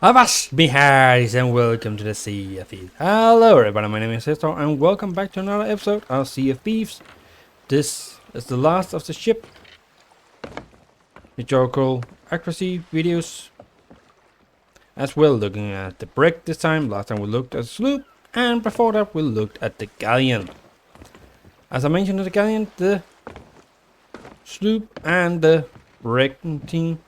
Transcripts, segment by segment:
Avast me highs and welcome to the Sea of Thieves. Hello everybody, my name is Hector and welcome back to another episode of Sea of Thieves. This is the last of the ship historical accuracy videos. As well, looking at the brig this time. Last time we looked at the sloop, and before that we looked at the galleon. As I mentioned at the galleon, the sloop and the brigantine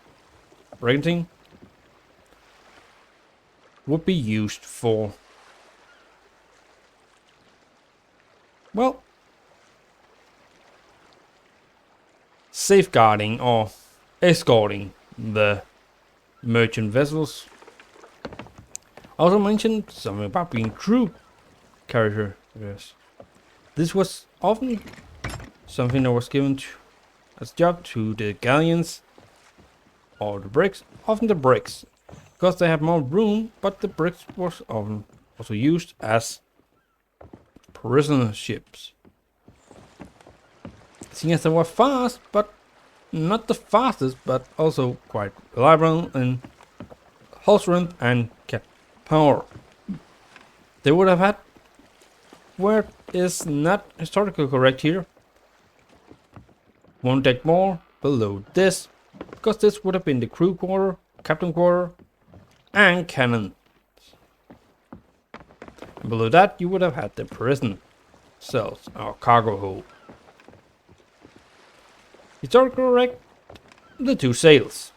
would be used for, well, safeguarding or escorting the merchant vessels. Also mentioned something about being crew carriers. This was often something that was given as a job to the galleons or the brigs, often the brigs, because they had more room, but the brigs was often also used as prisoner ships. Seeing as they were fast, but not the fastest, but also quite reliable in hull strength and cap power. They would have had, where is not historically correct here, one deck more below this, because this would have been the crew quarter, captain quarter, and cannon. And below that you would have had the prison cells or cargo hold. Historically correct, the two sails.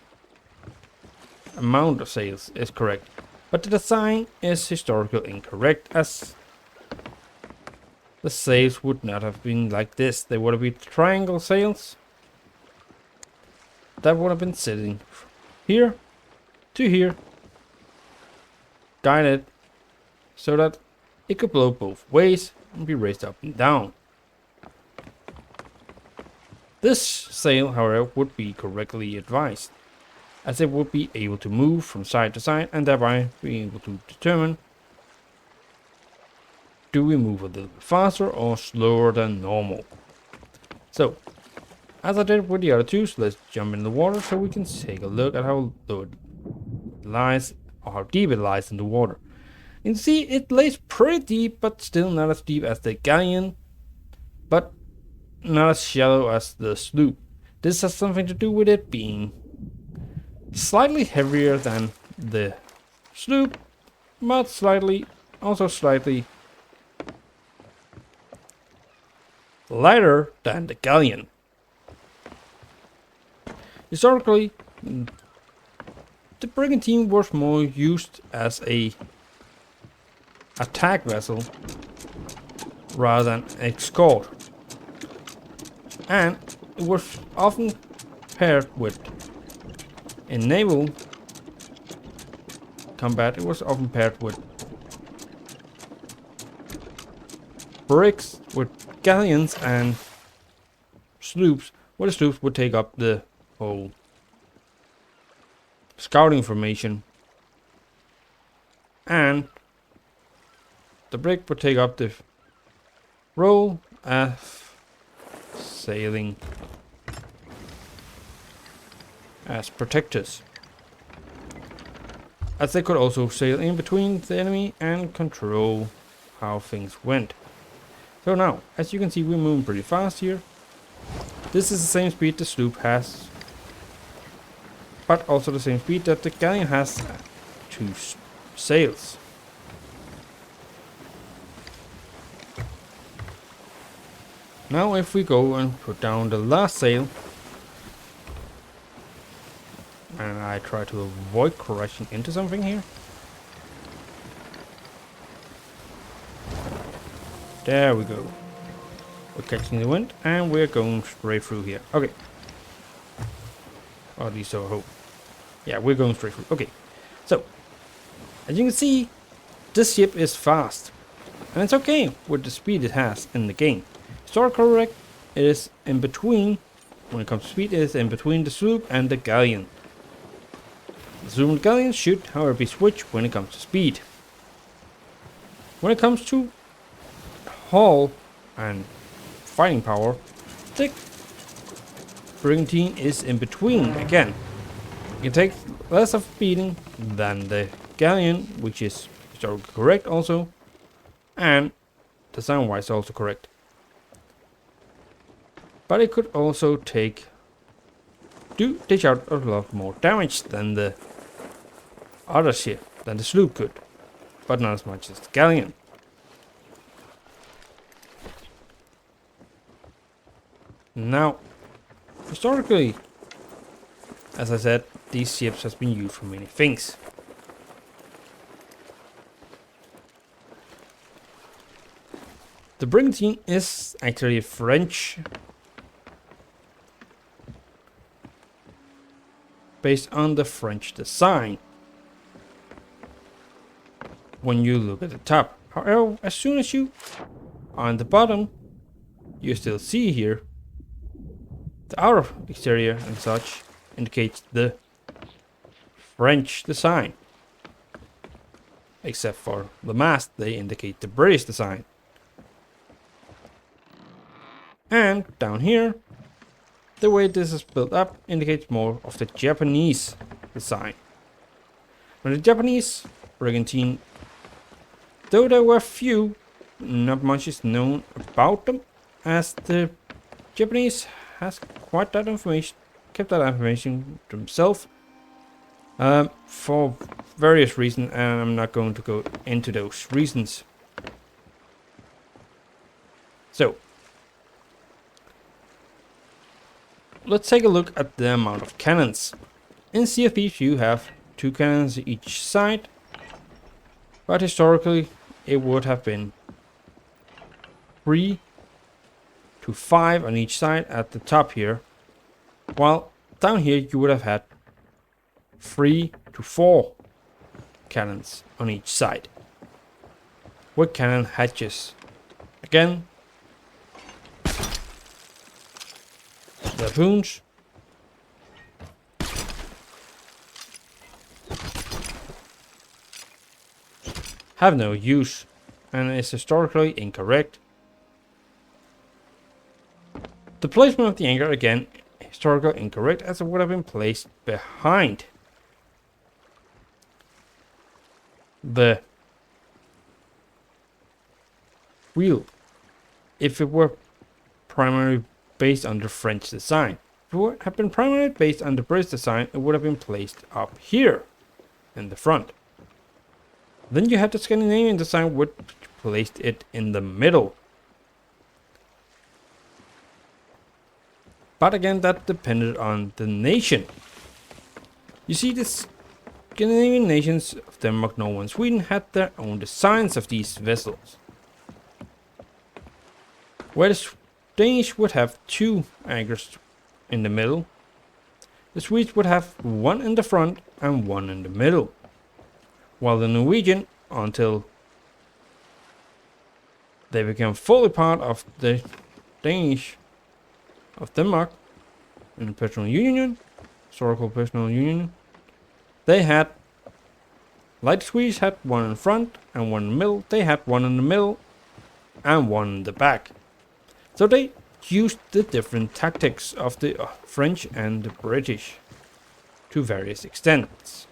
Amount of sails is correct, but the design is historically incorrect, as the sails would not have been like this. They would have been triangle sails that would have been sitting here to here, guided so that it could blow both ways and be raised up and down. This sail, however, would be correctly advised, as it would be able to move from side to side and thereby be able to determine, do we move a little bit faster or slower than normal. So, as I did with the other two, so let's jump in the water so we can take a look at how low it lies, or how deep it lies in the water. You can see it lays pretty deep, but still not as deep as the galleon, but not as shallow as the sloop. This has something to do with it being slightly heavier than the sloop, but slightly lighter than the galleon. Historically, the brigantine was more used as a attack vessel rather than escort, and it was often paired with, in naval combat, it was often paired with brigs, with galleons and sloops, where the sloops would take up the whole scouting formation and the brig would take up the role of sailing as protectors, as they could also sail in between the enemy and control how things went. So now, as you can see, we're moving pretty fast here. This is the same speed the sloop has, but also the same speed that the galleon has, two sails. Now if we go and put down the last sail, and I try to avoid crashing into something here. There we go. We're catching the wind and we're going straight through here. Okay. Or at least so I hope. Yeah, we're going straight through. Okay. So, as you can see, this ship is fast. And it's okay with the speed it has in the game. Historically correct, it is in between, when it comes to speed, it is in between the sloop and the galleon. The sloop and galleon should, however, be switched when it comes to speed. When it comes to hull and fighting power, the brigantine is in between again. You can take less of beating than the galleon, which is historically correct also, and design-wise also correct. But it could also dish out a lot more damage than the other ship, than the sloop could, but not as much as the galleon. Now, historically, as I said, these ships has been used for many things. The brigantine is actually French, based on the French design. When you look at the top, however, as soon as you are on the bottom, you still see here the outer exterior and such indicates the French design. Except for the mast, they indicate the British design. And down here, the way this is built up indicates more of the Japanese design. When the Japanese brigantine, though there were few, not much is known about them, as the Japanese has quite that information, kept that information to themselves for various reasons, and I'm not going to go into those reasons. So, let's take a look at the amount of cannons. In Sea of Thieves you have 2 cannons each side, but historically it would have been 3 to 5 on each side at the top here, while down here you would have had 3 to 4 cannons on each side with cannon hatches. Again, the harpoons have no use and is historically incorrect. The placement of the anchor, again, historically incorrect, as it would have been placed behind the wheel if it were primarily based on the French design. If it would have been primarily based on the British design, it would have been placed up here in the front. Then you had the Scandinavian design, which placed it in the middle. But again, that depended on the nation. You see, the Scandinavian nations of Denmark, Norway, and Sweden had their own designs of these vessels. Where the Danish would have 2 anchors in the middle, the Swedes would have 1 in the front and 1 in the middle. While the Norwegian, until they became fully part of the Danish of Denmark in the personal union, historical personal union, they had, like the Swedes had 1 in front and 1 in the middle, they had 1 in the middle and 1 in the back. So they used the different tactics of the French and the British to various extents.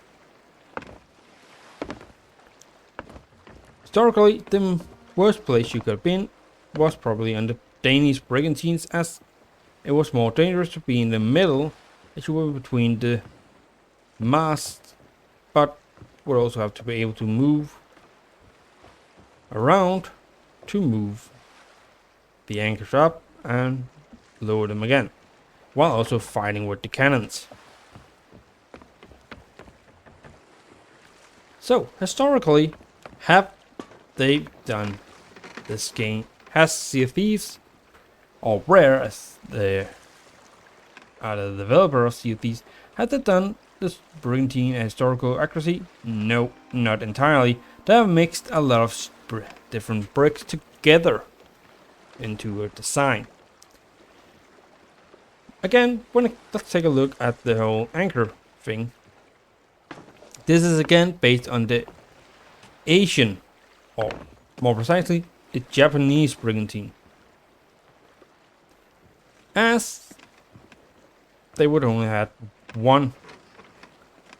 Historically, the worst place you could have been was probably on the Danish brigantines, as it was more dangerous to be in the middle as you were between the masts, but would also have to be able to move around to move the anchors up and lower them again, while also fighting with the cannons. So, historically, have they done this game? Has Sea of Thieves, or Rare as the developer of Sea of Thieves, had they done this brigantine historical accuracy? No, not entirely. They have mixed a lot of different bricks together into a design. Again, let's take a look at the whole anchor thing. This is again based on the Asian, or more precisely, the Japanese brigantine, as they would only have 1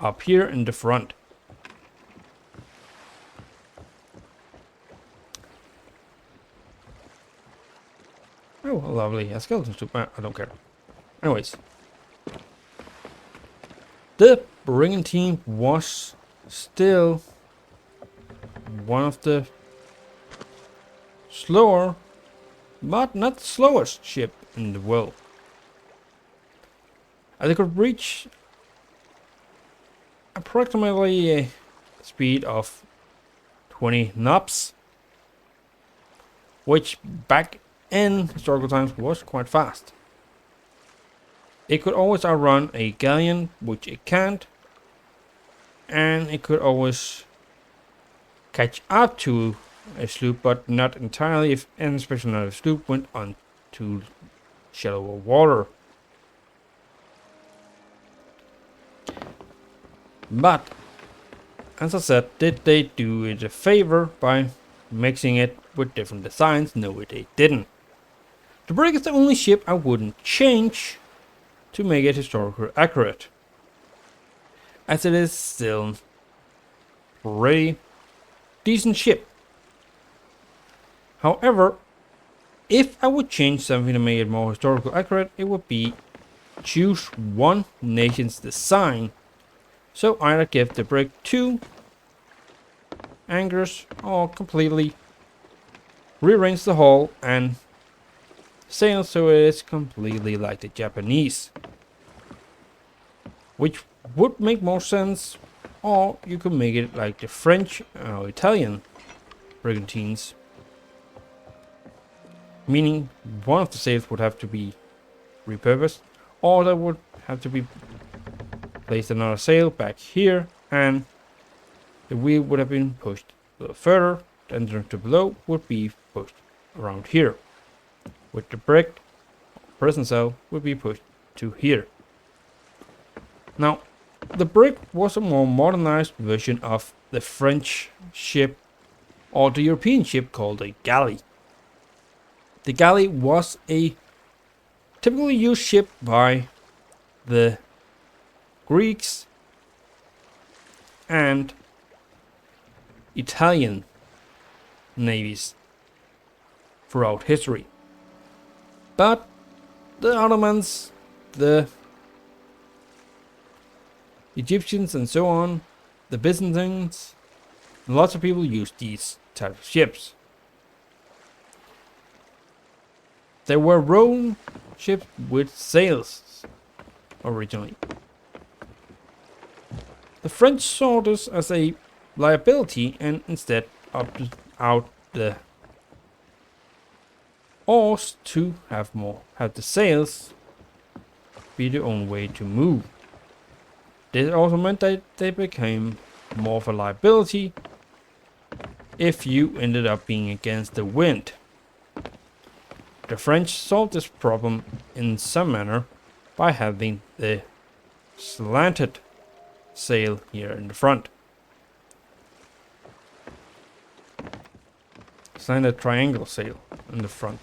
up here in the front. lovely. A skeleton soup. I don't care. Anyways. The brigantine was still one of the slower, but not the slowest ship in the world. They could reach approximately a speed of 20 knots, which back in historical times was quite fast. It could always outrun a galleon, which it can't, and it could always catch up to a sloop, but not entirely, if, and especially not if a sloop went on to shallower water. But, as I said, did they do it a favor by mixing it with different designs? No, they didn't. The Brig is the only ship I wouldn't change to make it historically accurate, as it is still a pretty decent ship. However, if I would change something to make it more historically accurate, it would be choose one nation's design. So either give the Brig 2 anchors or completely rearrange the hull and sail so it is completely like the Japanese. Which would make more sense, or you could make it like the French or Italian brigantines. Meaning one of the sails would have to be repurposed, or there would have to be placed another sail back here, and the wheel would have been pushed a little further, and the below would be pushed around here, with the Brig present sail would be pushed to here. Now, the Brig was a more modernized version of the French ship, or the European ship called a galley. The galley was a typically used ship by the Greeks and Italian navies throughout history. But the Ottomans, the Egyptians and so on, the Byzantines, lots of people used these types of ships. There were rowing ships with sails originally. The French saw this as a liability and instead opted out the oars to have the sails be the only way to move. This also meant that they became more of a liability if you ended up being against the wind. The French solved this problem in some manner by having the slanted sail here in the front. Slanted triangle sail in the front.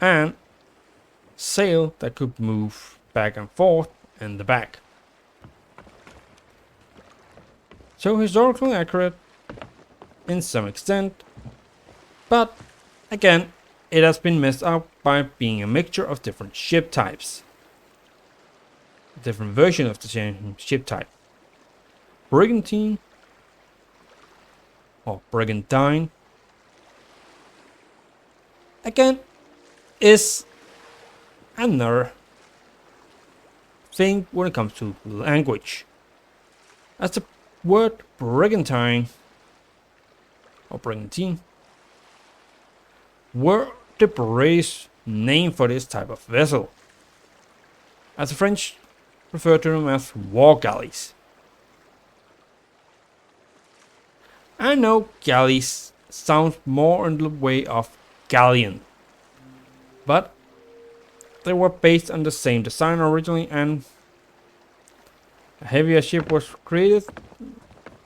And sail that could move back and forth in the back. So historically accurate in some extent, but again, it has been messed up by being a mixture of different ship types. A different version of the same ship type. Brigantine or brigantine again is another thing when it comes to language, as the word brigantine or brigantine were the British name for this type of vessel, as the French refer to them as war galleys. I know galleys sounds more in the way of galleon, but they were based on the same design originally, and a heavier ship was created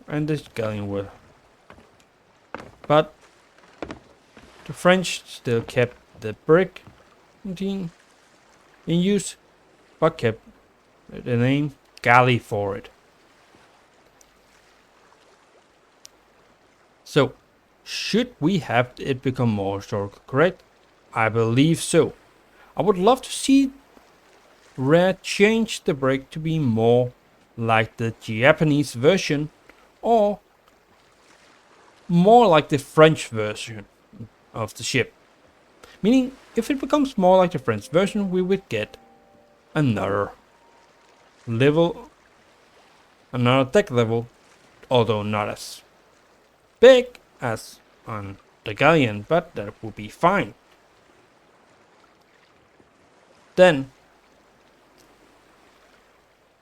and this galleon was. But the French still kept the Brig in use, but kept the name galley for it. So, should we have it become more historical correct? I believe so. I would love to see Rare change the Brig to be more like the Japanese version or more like the French version of the ship. Meaning, if it becomes more like the French version, we would get another level, another deck level, although not as big as on the Galleon, but that would be fine. Then,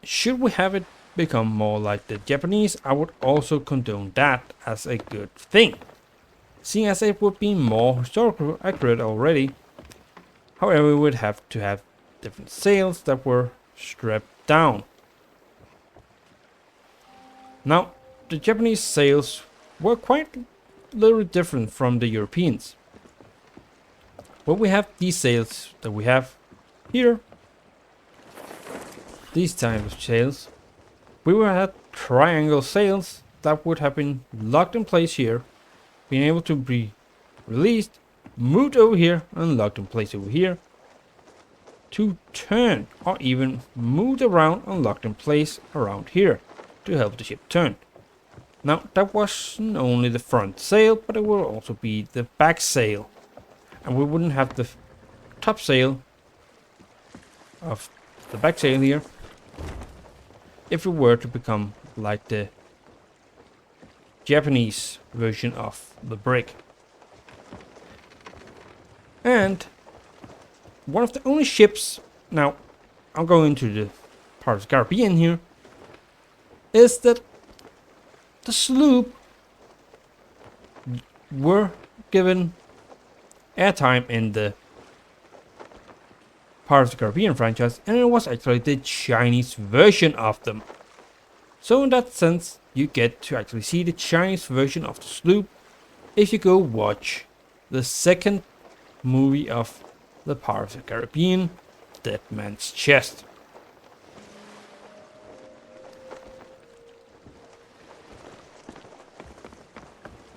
should we have it become more like the Japanese, I would also condone that as a good thing, seeing as it would be more historically accurate already. However, we would have to have different sails that were strapped down. Now, the Japanese sails were quite a little different from the Europeans. When we have these sails that we have here, these types of sails, we would have triangle sails that would have been locked in place here, being able to be released, moved over here, and locked in place over here, to turn, or even moved around and locked in place around here to help the ship turn. Now, that wasn't only the front sail, but it will also be the back sail. And we wouldn't have the top sail of the back sail here if it were to become like the Japanese version of the Brig. And one of the only ships, now I'm going to the part of the Caribbean here, is that the sloop were given airtime in the part of the Caribbean franchise, and it was actually the Chinese version of them. So in that sense, you get to actually see the Chinese version of the sloop if you go watch the second movie of the Pirates of the Caribbean, Dead Man's Chest.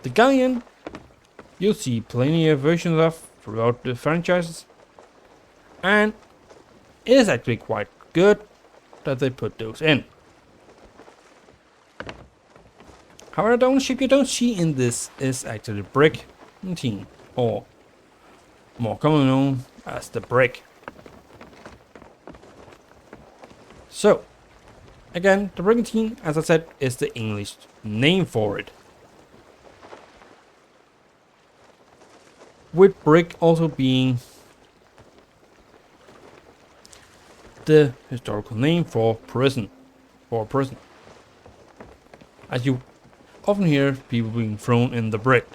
The Galleon, you'll see plenty of versions of throughout the franchises, and it is actually quite good that they put those in. However, the only ship you don't see in this is actually the Brigantine, or more commonly known as the Brig. So, again, the Brigantine, as I said, is the English name for it. With Brig also being the historical name for prison. As you often hear people being thrown in the Brig.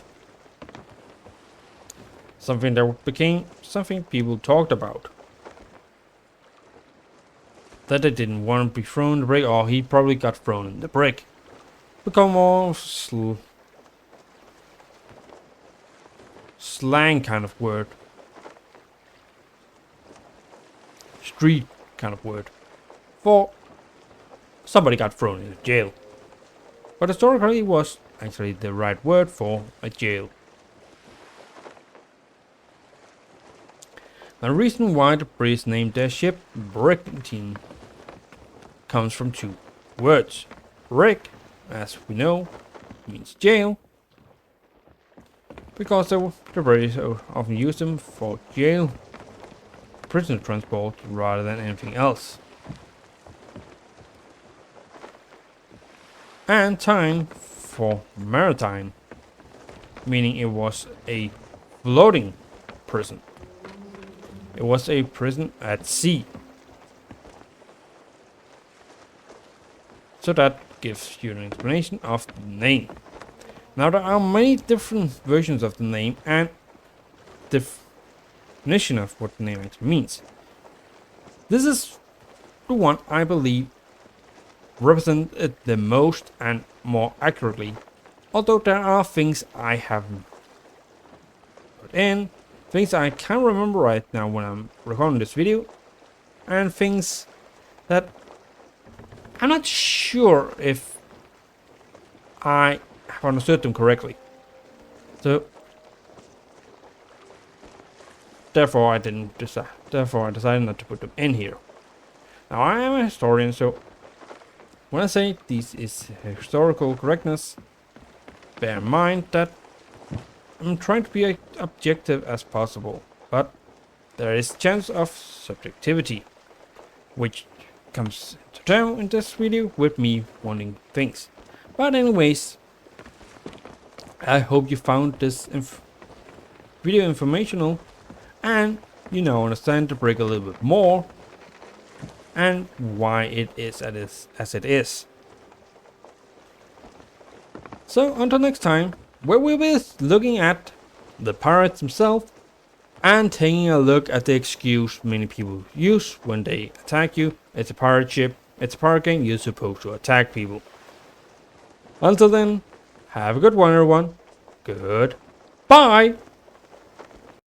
Something that became something people talked about. That they didn't want to be thrown in the Brig, or he probably got thrown in the Brig. Become more slang kind of word. Street kind of word. For somebody got thrown into jail. But historically it was actually the right word for a jail. Now, the reason why the British named their ship Brigantine comes from two words. Brig, as we know, means jail, because the British often used them for jail, prisoner transport, rather than anything else. And time for maritime, meaning it was a floating prison. It was a prison at sea. So that gives you an explanation of the name. Now, there are many different versions of the name and definition of what the name actually means. This is the one I believe represent it the most and more accurately, although there are things I haven't put in, things I can't remember right now when I'm recording this video, and things that I'm not sure if I have understood them correctly. So therefore I didn't decide. Therefore I decided not to put them in here. Now I am a historian, so when I say this is historical correctness, bear in mind that I'm trying to be as objective as possible, but there is chance of subjectivity, which comes to term in this video with me wanting things. But anyways, I hope you found this video informational and you now understand the Brig a little bit more and why it is as it is. So until next time, where we'll be looking at the pirates themselves and taking a look at the excuse many people use when they attack you. It's a pirate ship, it's a pirate game, you're supposed to attack people. Until then, have a good one everyone. Goodbye!